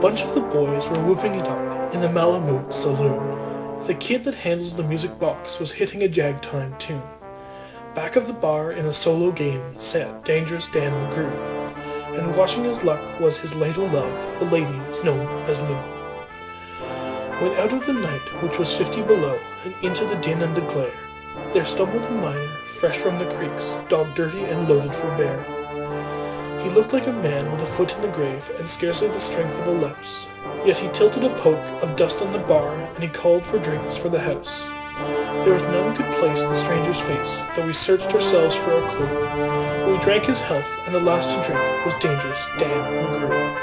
bunch of the boys were whooping it up in the Malamute saloon. The kid that handles the music box was hitting a jag-time tune. Back of the bar in a solo game sat Dangerous Dan McGrew, and watching his luck was his ladle love, the lady that's known as Lou. When out of the night, which was 50 below, and into the din and the glare, there stumbled a miner, fresh from the creeks, dog dirty and loaded for bear. He looked like a man with a foot in the grave and scarcely the strength of a louse, yet he tilted a poke of dust on the bar, and he called for drinks for the house. There was none could place the stranger's face, though we searched ourselves for a clue. We drank his health, and the last to drink was Dangerous Dan McGrew.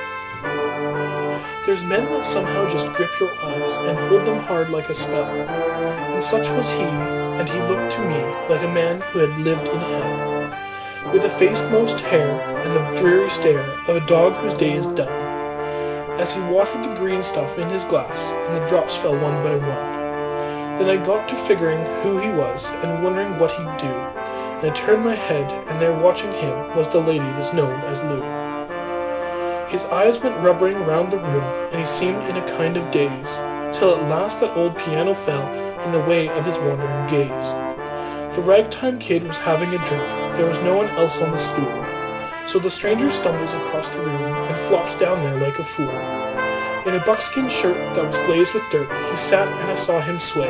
There's men that somehow just grip your eyes and hold them hard like a spell, and such was he, and he looked to me like a man who had lived in hell, with a face most hair and the dreary stare of a dog whose day is done, as he watered the green stuff in his glass, and the drops fell one by one. Then I got to figuring who he was and wondering what he'd do, and I turned my head, and there watching him was the lady that's known as Lou. His eyes went rubbering round the room, and he seemed in a kind of daze, till at last that old piano fell in the way of his wandering gaze. The ragtime kid was having a drink, there was no one else on the stool, so the stranger stumbles across the room and flops down there like a fool. In a buckskin shirt that was glazed with dirt, he sat and I saw him sway.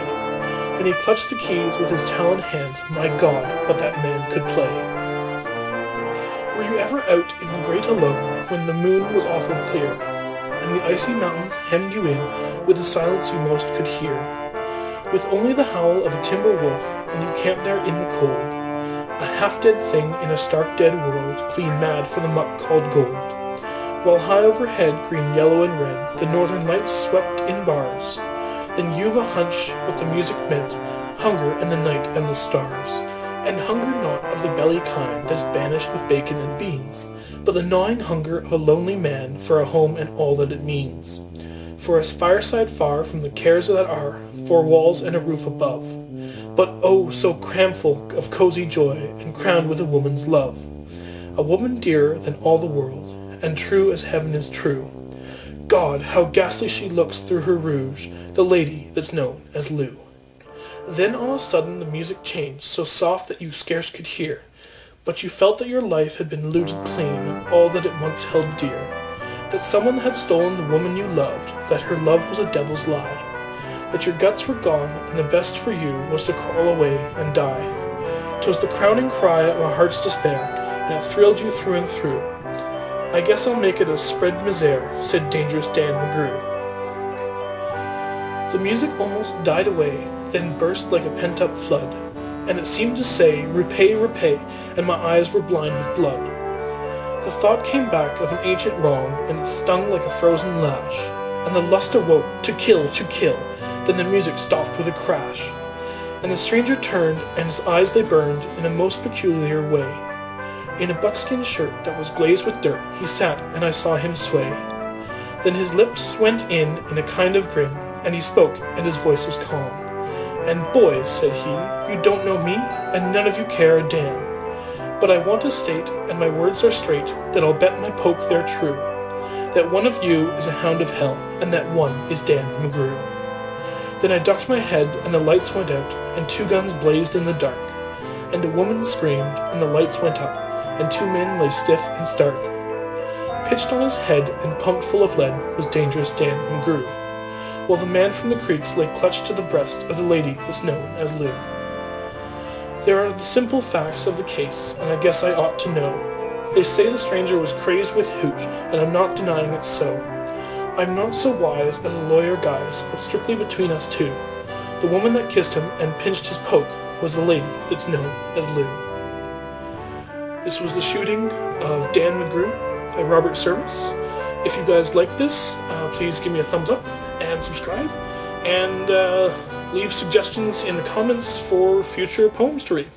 Then he clutched the keys with his taloned hands. My God, but that man could play. Were you ever out in the great alone when the moon was awful clear, and the icy mountains hemmed you in with the silence you most could hear, with only the howl of a timber wolf, and you camped there in the cold, a half-dead thing in a stark dead world, clean mad for the muck called gold? While high overhead, green, yellow, and red, the northern lights swept in bars. Then you've a hunch what the music meant, hunger and the night and the stars. And hunger not of the belly kind that's banished with bacon and beans, but the gnawing hunger of a lonely man for a home and all that it means. For a fireside far from the cares that are, four walls and a roof above, but oh, so cramful of cozy joy, and crowned with a woman's love. A woman dearer than all the world, and true as heaven is true. God, how ghastly she looks through her rouge, the lady that's known as Lou. Then all of a sudden the music changed, so soft that you scarce could hear, but you felt that your life had been looted clean of all that it once held dear, that someone had stolen the woman you loved, that her love was a devil's lie, that your guts were gone, and the best for you was to crawl away and die. 'Twas the crowning cry of a heart's despair, and it thrilled you through and through. I guess I'll make it a spread misere, said Dangerous Dan McGrew. The music almost died away, then burst like a pent-up flood, and it seemed to say, repay, repay, and my eyes were blind with blood. The thought came back of an ancient wrong, and it stung like a frozen lash, and the lust awoke, to kill, then the music stopped with a crash, and the stranger turned, and his eyes they burned in a most peculiar way. In a buckskin shirt that was glazed with dirt, he sat, and I saw him sway. Then his lips went in a kind of grin, and he spoke, and his voice was calm. And boys, said he, you don't know me, and none of you care a damn. But I want to state, and my words are straight, that I'll bet my poke they're true, that one of you is a hound of hell, and that one is Dan McGrew. Then I ducked my head, and the lights went out, and two guns blazed in the dark, and a woman screamed, and the lights went up, and two men lay stiff and stark. Pitched on his head and pumped full of lead was Dangerous Dan McGrew, while the man from the creeks lay clutched to the breast of the lady that's known as Lou. There are the simple facts of the case, and I guess I ought to know. They say the stranger was crazed with hooch, and I'm not denying it's so. I'm not so wise as a lawyer guys, but strictly between us two, the woman that kissed him and pinched his poke was the lady that's known as Lou. This was the shooting of Dan McGrew by Robert Service. If you guys like this, please give me a thumbs up and subscribe, and leave suggestions in the comments for future poems to read.